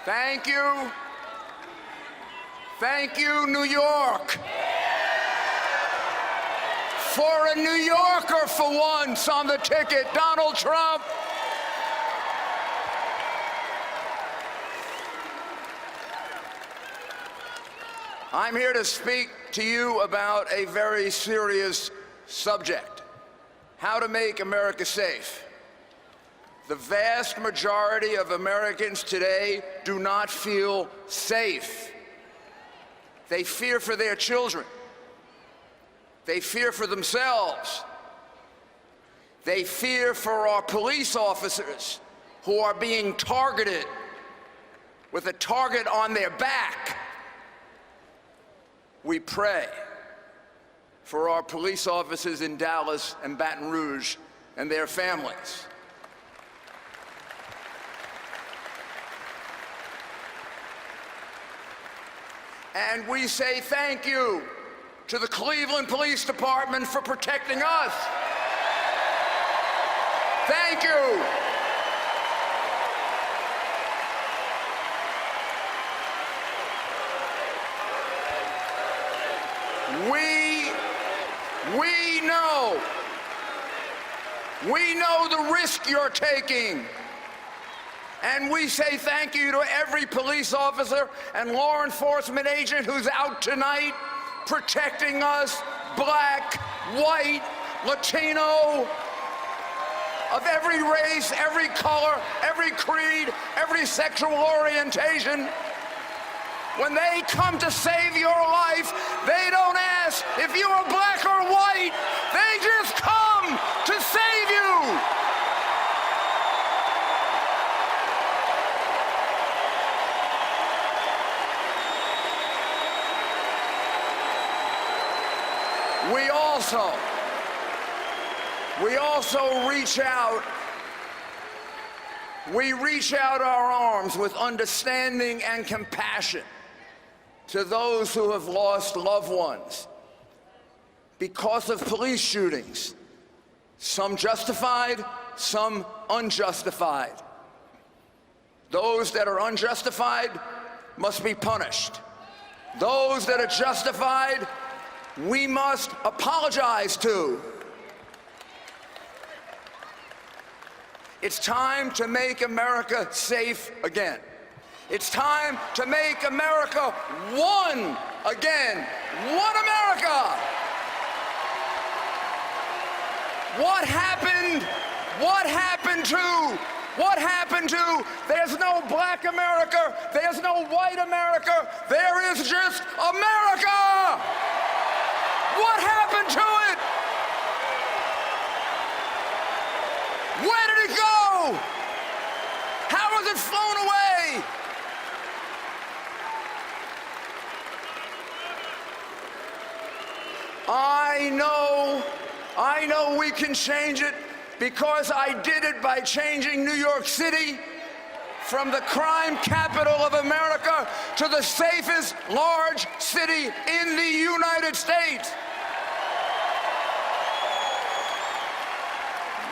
Thank you. Thank you, New York. For a New Yorker for once on the ticket, Donald Trump. I'm here to speak to you about a very serious subject: how to make America safe. The vast majority of Americans today do not feel safe. They fear for their children. They fear for themselves. They fear for our police officers who are being targeted with a target on their back. We pray for our police officers in Dallas and Baton Rouge and their families. And we say thank you to the Cleveland Police Department for protecting us. Thank you. We know the risk you're taking. And we say thank you to every police officer and law enforcement agent who's out tonight protecting us, black, white, Latino, of every race, every color, every creed, every sexual orientation. When they come to save your life, they don't ask if you are black or white. They just come to save you. We also reach out. We reach out our arms with understanding and compassion to those who have lost loved ones because of police shootings, some justified, some unjustified. Those that are unjustified must be punished. Those that are justified, we must apologize to. It's time to make America safe again. It's time to make America one again. One America. What happened? What happened to? What happened to? There's no black America. There's no white America. There is just America. What happened to it? Where did it go? How was it flown away? I know we can change it because I did it by changing New York City from the crime capital of America to the safest large city in the United States.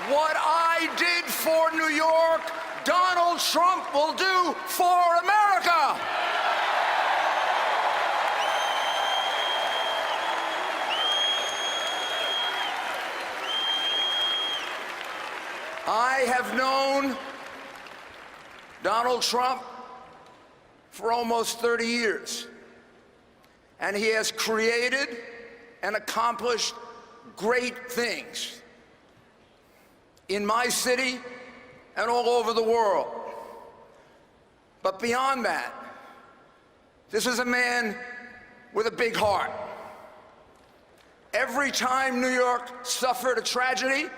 What I did for New York, Donald Trump will do for America. I have known Donald Trump for almost 30 years, and he has created and accomplished great things in my city and all over the world. But beyond that, this is a man with a big heart. Every time New York suffered a tragedy,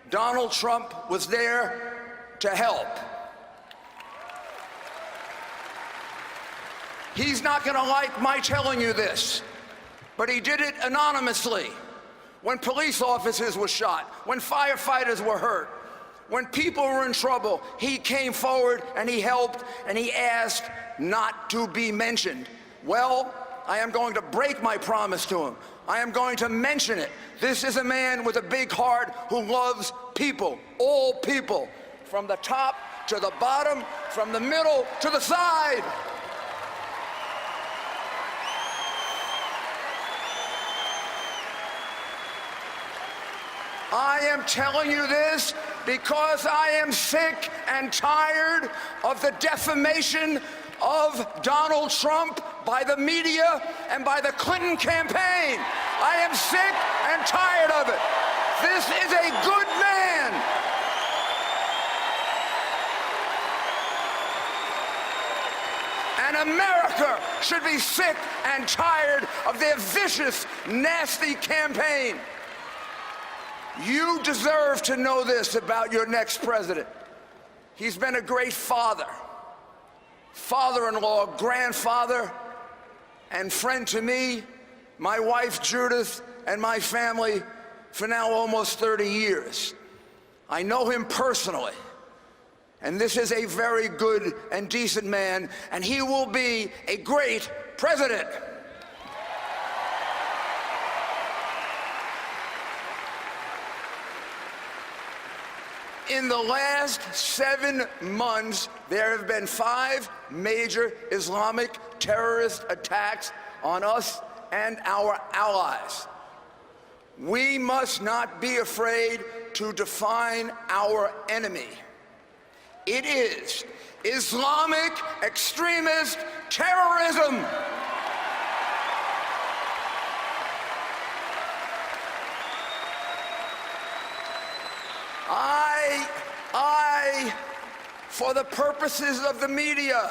Donald Trump was there to help. He's not going to like my telling you this, but he did it anonymously. When police officers were shot, when firefighters were hurt, when people were in trouble, he came forward and he helped and he asked not to be mentioned. Well, I am going to break my promise to him. I am going to mention it. This is a man with a big heart who loves people, all people. from the top to the bottom, from the middle to the side. I am telling you this because I am sick and tired of the defamation of Donald Trump by the media and by the Clinton campaign. I am sick and tired of it. This is a good man. And America should be sick and tired of their vicious, nasty campaign. You deserve to know this about your next president. He's been a great father, father-in-law, grandfather, and friend to me, my wife Judith, and my family for now almost 30 years. I know him personally, and this is a very good and decent man, and he will be a great president. In the last 7 months, there have been 5 major Islamic terrorist attacks on us and our allies. We must not be afraid to define our enemy. It is Islamic extremist terrorism. For the purposes of the media,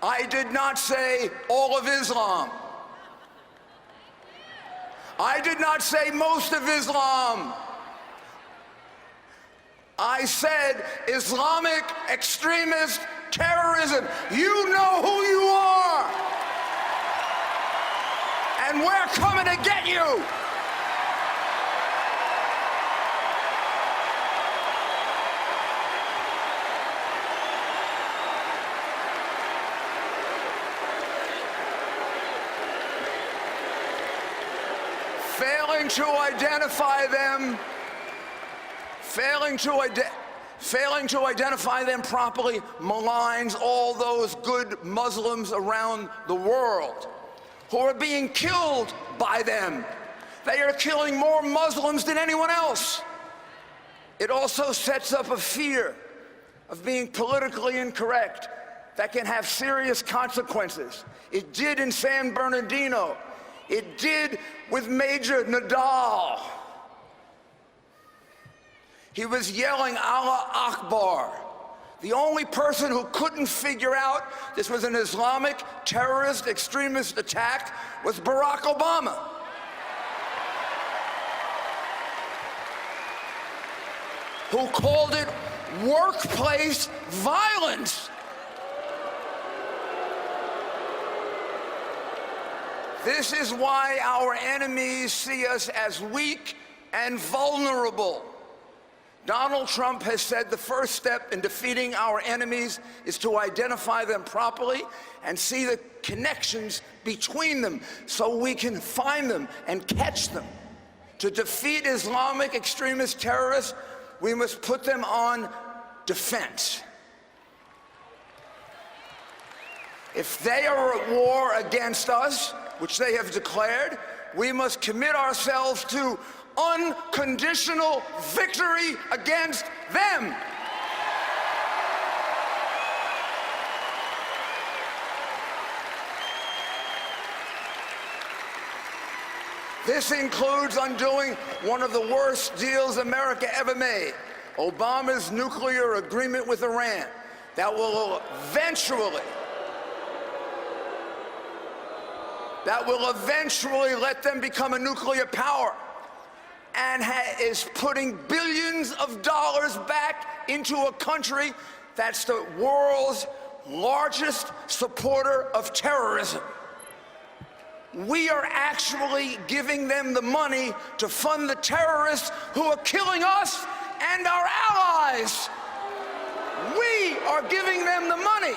I did not say all of Islam. I did not say most of Islam. I said Islamic extremist terrorism. You know who you are. And we're coming to get you. Failing to identify them properly maligns all those good Muslims around the world who are being killed by them. They are killing more Muslims than anyone else. It also sets up a fear of being politically incorrect that can have serious consequences. It did in San Bernardino. It did with Major Nadal. He was yelling Allah Akbar. The only person who couldn't figure out this was an Islamic terrorist extremist attack was Barack Obama. Who called it workplace violence. This is why our enemies see us as weak and vulnerable. Donald Trump has said the first step in defeating our enemies is to identify them properly and see the connections between them so we can find them and catch them. To defeat Islamic extremist terrorists, we must put them on defense. If they are at war against us, which they have declared, we must commit ourselves to unconditional victory against them. This includes undoing one of the worst deals America ever made, Obama's nuclear agreement with Iran, that will eventually let them become a nuclear power, and is putting billions of dollars back into a country that's the world's largest supporter of terrorism. We are actually giving them the money to fund the terrorists who are killing us and our allies. We are giving them the money.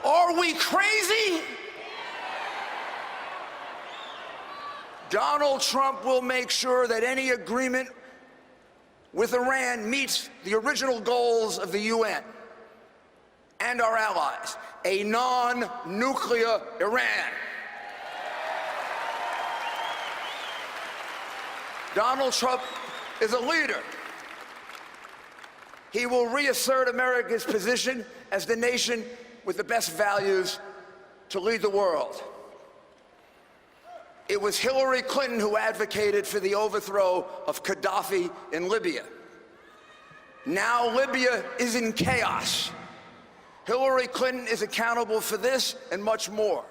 Are we crazy? Donald Trump will make sure that any agreement with Iran meets the original goals of the UN and our allies, a non-nuclear Iran. Donald Trump is a leader. He will reassert America's position as the nation with the best values to lead the world. It was Hillary Clinton who advocated for the overthrow of Gaddafi in Libya. Now Libya is in chaos. Hillary Clinton is accountable for this and much more.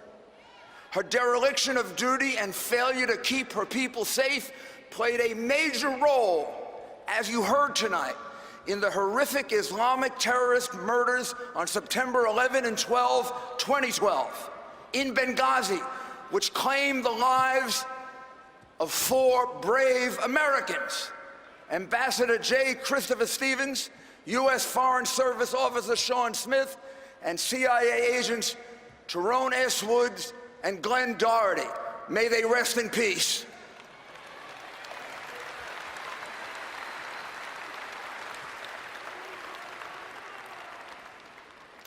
Her dereliction of duty and failure to keep her people safe played a major role, as you heard tonight, in the horrific Islamic terrorist murders on September 11 and 12, 2012, in Benghazi, which claimed the lives of 4 brave Americans: Ambassador J. Christopher Stevens, U.S. Foreign Service Officer Sean Smith, and CIA agents Tyrone S. Woods and Glenn Doherty. May they rest in peace.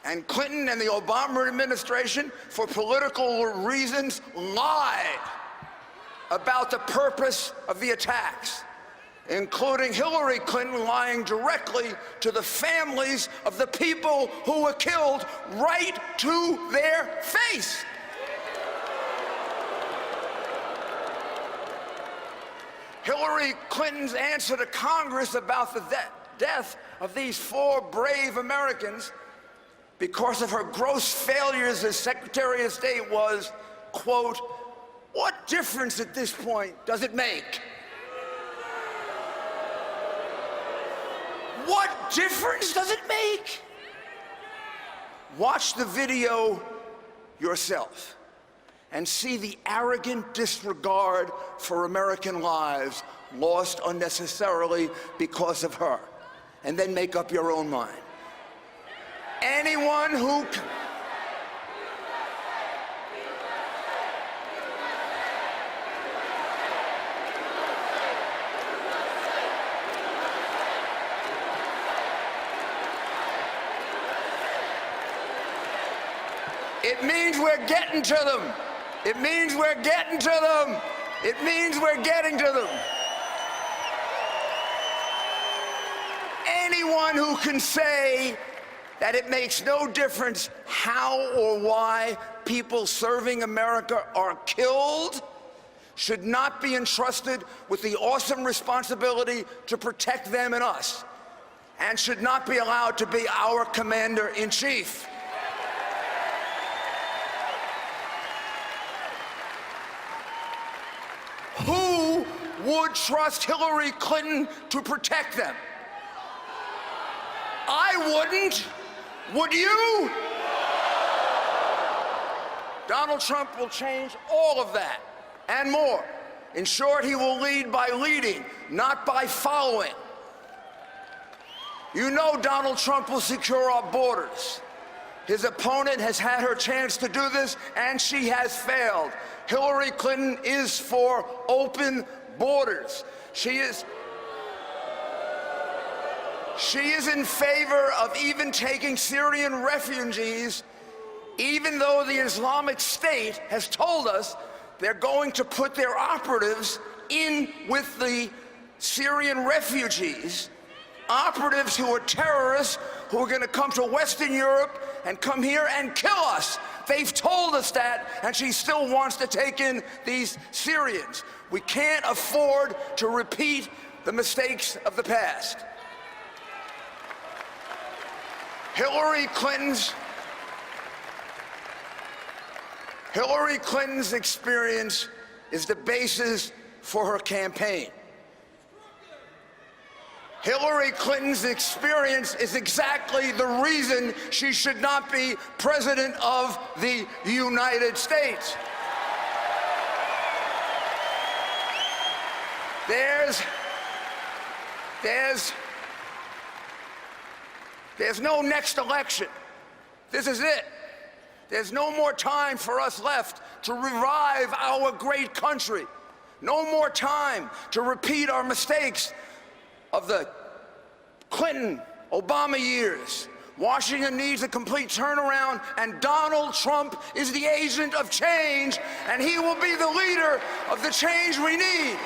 And Clinton and the Obama administration, for political reasons, lied about the purpose of the attacks, including Hillary Clinton lying directly to the families of the people who were killed right to their face. Hillary Clinton's answer to Congress about the death of these 4 brave Americans, because of her gross failures as Secretary of State, was, quote, "What difference at this point does it make?" What difference does it make? Watch the video yourself and see the arrogant disregard for American lives lost unnecessarily because of her, and then make up your own mind. Anyone who it means we're getting to them. It means we're getting to them. It means we're getting to them. Anyone who can say that it makes no difference how or why people serving America are killed should not be entrusted with the awesome responsibility to protect them and us, and should not be allowed to be our commander-in-chief. Who would trust Hillary Clinton to protect them? I wouldn't. Would you? Donald Trump will change all of that and more. In short, he will lead by leading, not by following. You know Donald Trump will secure our borders. His opponent has had her chance to do this, and she has failed. Hillary Clinton is for open borders. She is in favor of even taking Syrian refugees, even though the Islamic State has told us they're going to put their operatives in with the Syrian refugees, operatives who are terrorists, who are going to come to Western Europe and come here and kill us. They've told us that, and she still wants to take in these Syrians. We can't afford to repeat the mistakes of the past. Hillary Clinton's experience is the basis for her campaign. Hillary Clinton's experience is exactly the reason she should not be President of the United States. There's no next election. This is it. There's no more time for us left to revive our great country. No more time to repeat our mistakes of the Clinton, Obama years. Washington needs a complete turnaround, and Donald Trump is the agent of change, and he will be the leader of the change we need.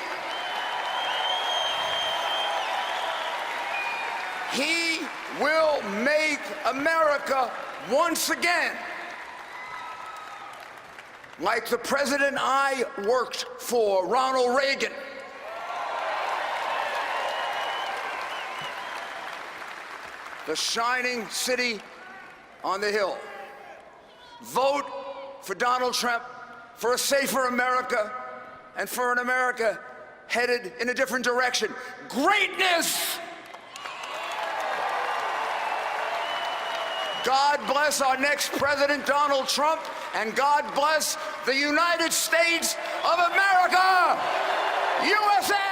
He will make America once again like the president I worked for, Ronald Reagan. The shining city on the hill. Vote for Donald Trump, for a safer America, and for an America headed in a different direction. Greatness! God bless our next president, Donald Trump, and God bless the United States of America, USA!